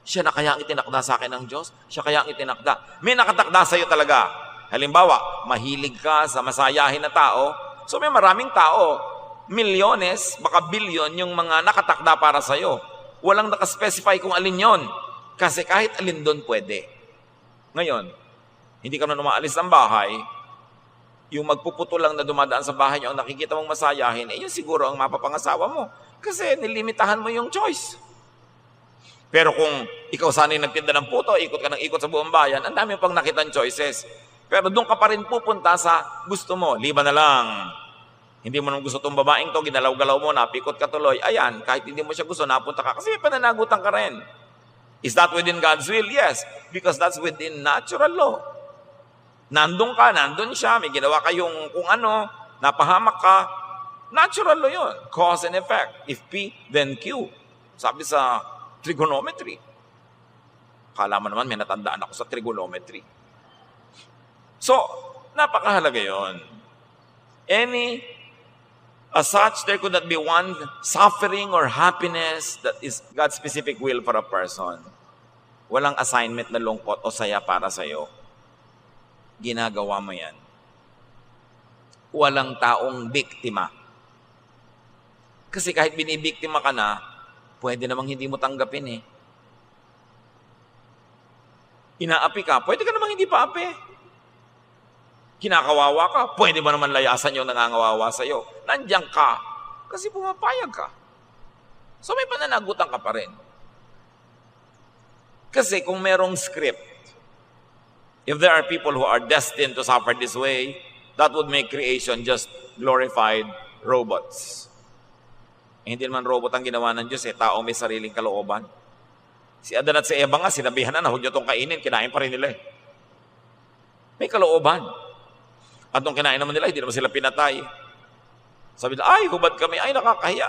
Siya na kaya ang itinakda sa akin ng Diyos? Siya kaya ang itinakda? May nakatakda sa iyo talaga. Halimbawa, mahilig ka sa masayahin na tao. So may maraming tao, milyones, baka bilyon yung mga nakatakda para sa iyo. Walang nakaspecify kung alin yon. Kasi kahit alin doon pwede. Ngayon, hindi ka na umaalis ng bahay, yung magpuputo lang na dumadaan sa bahay niyo ang nakikita mong masayahin, yun siguro ang mapapangasawa mo. Kasi nilimitahan mo yung choice. Pero kung ikaw sana'y nagtinda ng puto, ikot ka ng ikot sa buong bayan, ang dami pang nakitang choices. Pero doon ka pa rin pupunta sa gusto mo. Liba na lang. Hindi mo nang gusto itong babaeng to, ginalaw-galaw mo, napikot ka tuloy. Ayan, kahit hindi mo siya gusto, napunta ka. Kasi may pananagutan ka rin. Is that within God's will? Yes. Because that's within natural law. Nandun ka, nandun siya, may ginawa kayong kung ano, napahamak ka, Natural law yun. Cause and effect. If P, then Q. Sabi sa trigonometry. Kala mo naman, may natandaan ako sa trigonometry. So, napakahalaga yun. As such, there could not be one suffering or happiness that is God's specific will for a person. Walang assignment na lungkot o saya para sa'yo. Ginagawa mo yan. Walang taong biktima. Kasi kahit binibiktima ka na, pwede namang hindi mo tanggapin eh. Inaapi ka, pwede ka namang hindi paapi. Kinakawawa ka, pwede ba naman layasan yung nangangawawa sa'yo? Nandiyan ka, kasi pumapayag ka. So may pananagutan ka pa rin. Kasi kung merong script, if there are people who are destined to suffer this way, that would make creation just glorified robots. Hindi naman robot ang ginawa ng Diyos, taong may sariling kalooban. Si Adan at si Eva nga, sinabihan na, huwag nyo itong kainin, kinain pa rin nila eh. May kalooban. At nung kinain naman nila, hindi naman sila pinatay. Sabi nila, ay, hubad kami, ay, nakakahiya.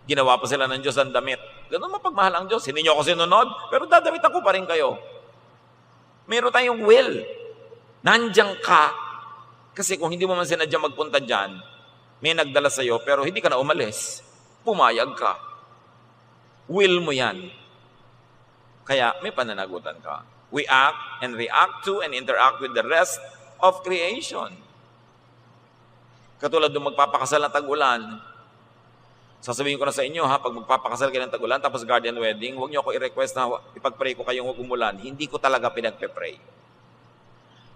Ginawa pa sila ng Diyos ang damit. Ganun mapagmahal ang Diyos. Hindi nyo ako sinunod, pero dadamit ako pa rin kayo. Meron tayong will. Nandiyan ka. Kasi kung hindi mo man sinadya magpunta dyan, may nagdala sa'yo, pero hindi ka na umalis. Pumayag ka. Will mo yan. Kaya may pananagutan ka. We act and react to and interact with the rest of creation. Katulad ng magpapakasal ng tag-ulan, sasabihin ko na sa inyo ha, pag magpapakasal kayo ng tag-ulan, tapos guardian wedding, huwag niyo ako i-request na ipag-pray ko kayong huwag umulan. Hindi ko talaga pinagpe-pray.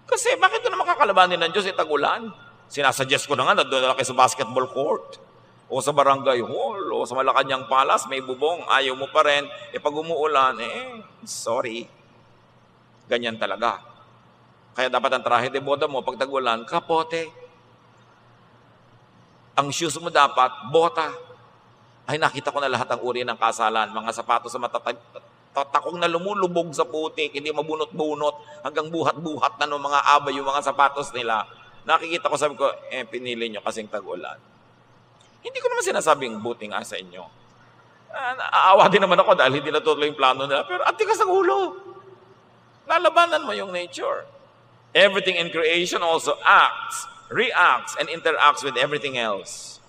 Kasi bakit ko na makakalabanin ng Diyos tag-ulan? Sinasuggest ko na nga, doon na kayo sa basketball court, o sa barangay hall, o sa Malacanang Palace, may bubong, ayaw mo pa rin. Pag umuulan, sorry. Ganyan talaga. Kaya dapat ang trahe de boda mo, pag tag-ulan, kapote. Ang shoes mo dapat, bota. Ay, nakita ko na lahat ang uri ng kasalan. Mga sapatos sa matatakong na lumulubog sa putik, hindi mabunot-bunot, hanggang buhat-buhat na ng mga abay yung mga sapatos nila. Nakikita ko, sabi ko, pinili nyo kasing tag-ulan. Hindi ko naman sinasabing buti nga sa inyo. Aawa din naman ako dahil hindi natutuloy yung plano nila. Pero at tikas ang ulo. Lalabanan mo yung nature. Everything in creation also acts, reacts, and interacts with everything else.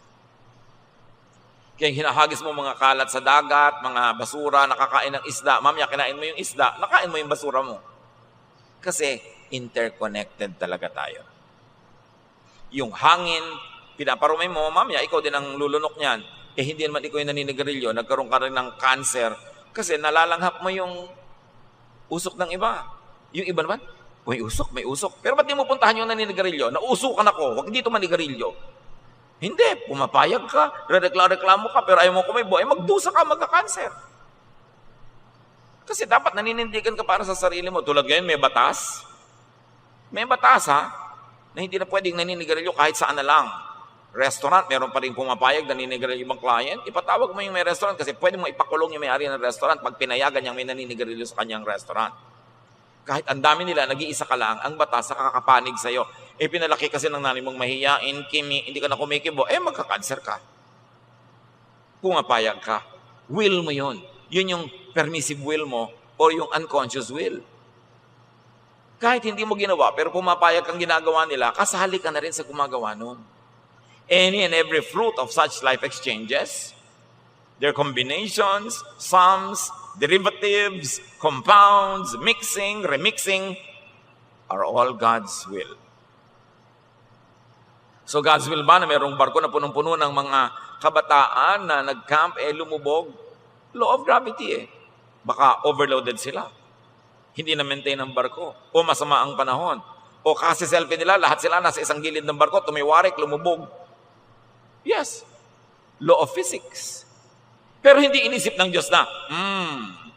Kaya hinahagis mo mga kalat sa dagat, mga basura, nakakain ng isda. Mamaya, kinain mo yung isda, nakain mo yung basura mo. Kasi interconnected talaga tayo. Yung hangin, pinaparumay mo, mamaya, ikaw din ang lulunok niyan. Hindi naman ikaw yung naninigarilyo, nagkaroon ka rin ng cancer. Kasi nalalanghap mo yung usok ng iba. Yung iba naman, may usok. Pero ba't di mo puntahan yung naninigarilyo? Nausukan ako, huwag dito manigarilyo. Hindi, pumapayag ka, reklamo ka, pero ayaw mo kumibo, magdusa ka, magka-cancer. Kasi dapat naninindigan ka para sa sarili mo. Tulad ngayon, may batas. May batas ha, na hindi na pwedeng naninigarilyo kahit saan na lang. Restaurant, meron pa rin pumapayag, naninigarilyo ibang client. Ipatawag mo yung may restaurant kasi pwede mo ipakulong yung may-ari ng restaurant pag pinayagan niyang may naninigarilyo sa kanyang restaurant. Kahit ang dami nila, nag-iisa ka lang, ang batas nakakapanig sa'yo. Pinalaki kasi ng nanay mong mahiyain, hindi ka na kumikibo, magka-cancer ka. Pumapayag ka. Will mo yun. Yun yung permissive will mo or yung unconscious will. Kahit hindi mo ginawa, pero pumapayag kang ginagawa nila, kasali ka na rin sa gumagawa nun. Any and every fruit of such life exchanges, their combinations, sums, derivatives, compounds, mixing, remixing, are all God's will. So God's will ba na mayroong barko na punong-puno ng mga kabataan na nag-camp, lumubog? Law of gravity Baka overloaded sila. Hindi na-maintain ang barko. O masama ang panahon. O kasi selfie nila, lahat sila nasa isang gilid ng barko, tumiwarik, lumubog. Yes. Law of physics. Pero hindi inisip ng Diyos na,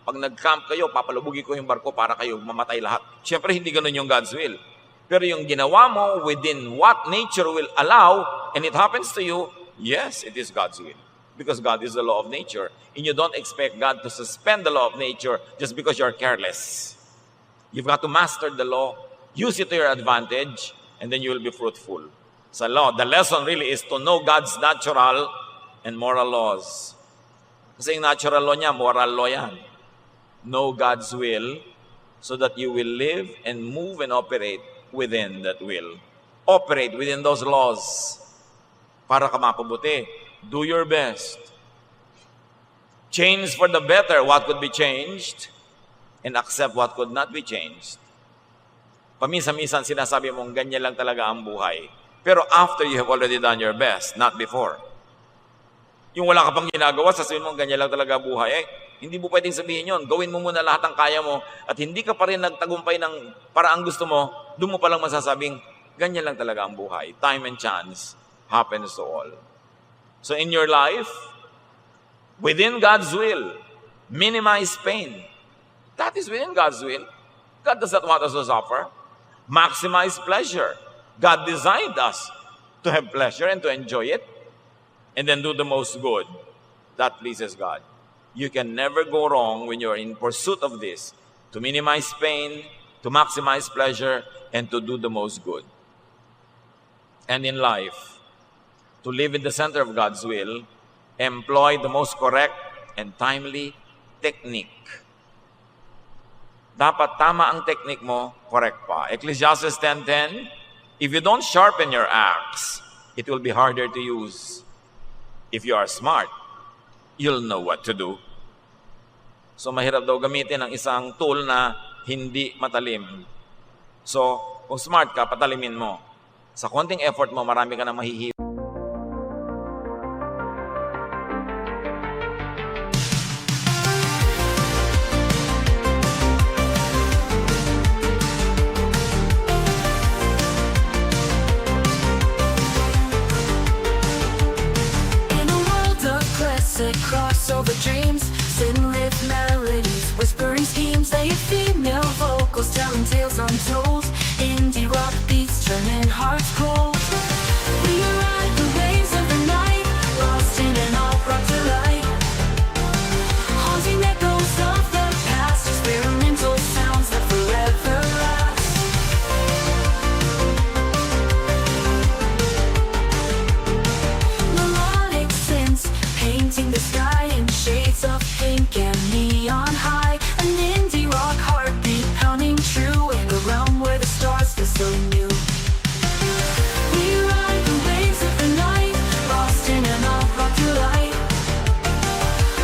pag nag-camp kayo, papalubugin ko yung barko para kayo mamatay lahat. Siyempre, hindi ganun yung God's will. Pero yung ginawa mo within what nature will allow, and it happens to you, yes, it is God's will. Because God is the law of nature. And you don't expect God to suspend the law of nature just because you're careless. You've got to master the law, use it to your advantage, and then you will be fruitful. sa law. The lesson really is to know God's natural and moral laws. Kasi yung natural law niya, moral law yan. Know God's will so that you will live and move and operate within that will. Operate within those laws para ka mapabuti. Do your best. Change for the better what could be changed and accept what could not be changed. Paminsan-minsan sinasabi mong ganyan lang talaga ang buhay. Pero after you have already done your best, not before. Yung wala ka pang ginagawa, sasabihin mo ganyan lang talaga buhay. Hindi mo pwedeng sabihin yun. Gawin mo muna lahat ng kaya mo at hindi ka pa rin nagtagumpay ng paraang gusto mo, doon mo palang masasabing ganyan lang talaga ang buhay. Time and chance happens to all. So in your life, within God's will, minimize pain. That is within God's will. God does not want us to suffer. Maximize pleasure. God designed us to have pleasure and to enjoy it, and then do the most good. That pleases God. You can never go wrong when you're in pursuit of this, to minimize pain, to maximize pleasure, and to do the most good. And in life, to live in the center of God's will, employ the most correct and timely technique. Dapat tama ang technique mo, correct pa. Ecclesiastes 10:10, if you don't sharpen your axe, it will be harder to use. If you are smart, you'll know what to do. So mahirap daw gamitin ang isang tool na hindi matalim. So, kung smart ka, patalimin mo. Sa konting effort mo, marami ka na mahihiwa. Crossover dreams, sin-lit melodies, whispering schemes, they female vocals telling tales untold. Indie rock beats turning hearts cold. We ride the waves of the night, lost in an alt-rock delight. Haunting echoes of the past, experimental sounds that forever last. Melodic synths painting the sky in shades of pink and neon high. An indie rock heartbeat pounding true in a realm where the stars feel so new. We ride the waves of the night, lost in an alt-rock delight.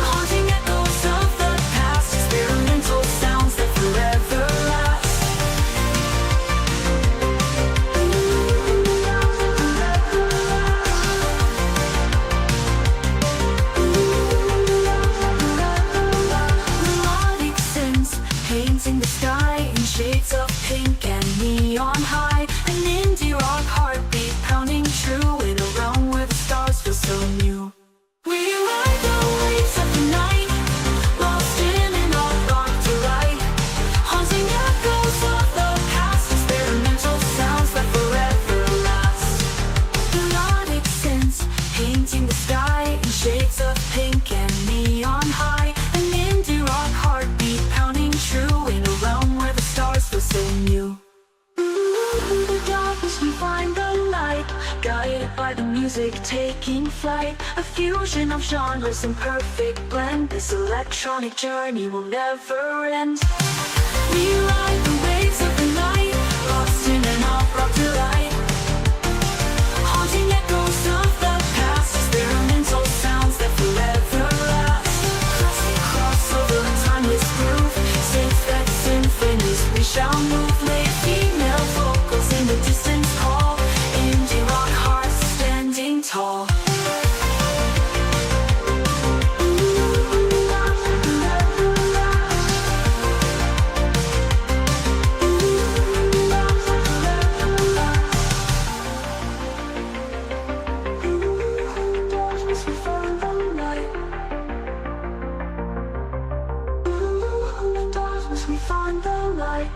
Haunting echoes of the past, experimental sounds that forever last. Melodic synths painting the sky in shades of pink and neon high. An indie rock heartbeat pounding true in a realm where the stars feel so new. We ride the waves of the night, lost in an alt-rock delight. Haunting echoes of the past, experimental sounds that forever last. Melodic synths painting the sky in shades of pink and neon high. An indie rock heartbeat pounding true in a realm where the stars feel so new. In the darkness we find the light, guided by the music taking flight. A fusion of genres in perfect blend. This electronic journey will never end. We ride the waves of the night, lost in an alt-rock delight. Haunting echoes of the past, experimental sounds that forever last. Crossover, timeless groove, synth that symphonies we shall move. Late female vocals in the distance call. Indie rock hearts standing tall. Darkness we find the light. Darkness we find the light.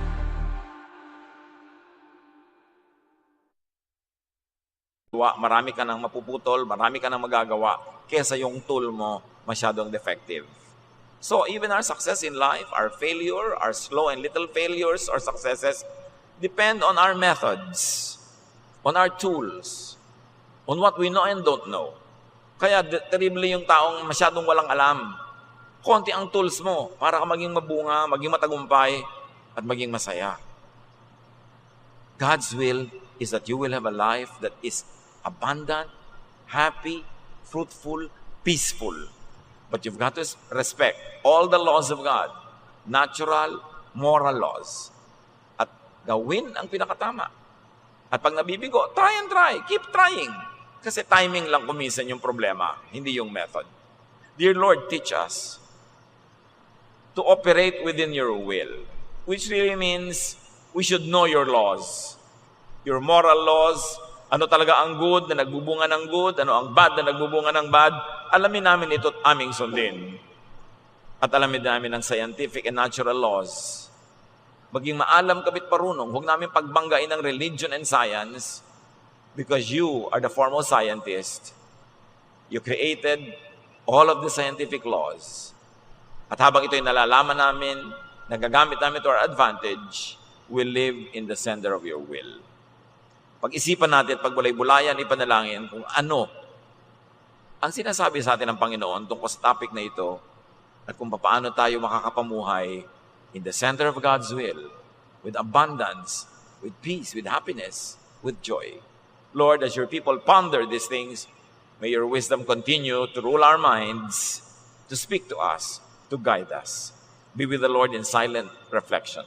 Marami ka nang mapuputol, marami ka nang magagawa, kesa yung tool mo masyadong defective. So even our success in life, our failure, our slow and little failures or successes, depend on our methods, on our tools. on what we know and don't know. Kaya terrible yung taong masyadong walang alam. Konti ang tools mo para ka maging mabunga, maging matagumpay, at maging masaya. God's will is that you will have a life that is abundant, happy, fruitful, peaceful. But you've got to respect all the laws of God, natural, moral laws, at gawin ang pinakatama. At pag nabibigo, try and try. Keep trying. Kasi timing lang kuminsan yung problema, hindi yung method. Dear Lord, teach us to operate within your will, which really means we should know your laws. Your moral laws, ano talaga ang good na nagbubunga ng good, ano ang bad na nagbubunga ng bad, alamin namin ito at aming sundin. At alamin namin ang scientific and natural laws. Maging maalam kabit parunong, huwag namin pagbanggain ng religion and science because you are the foremost scientist. You created all of the scientific laws. At habang ito'y nalalaman namin, nagagamit namin to our advantage, we live in the center of your will. Pag-isipan natin at pagbulay-bulayan, ipanalangin kung ano ang sinasabi sa atin ng Panginoon tungkol sa topic na ito at kung paano tayo makakapamuhay in the center of God's will, with abundance, with peace, with happiness, with joy. Lord, as your people ponder these things, may your wisdom continue to rule our minds, to speak to us, to guide us. Be with the Lord in silent reflection.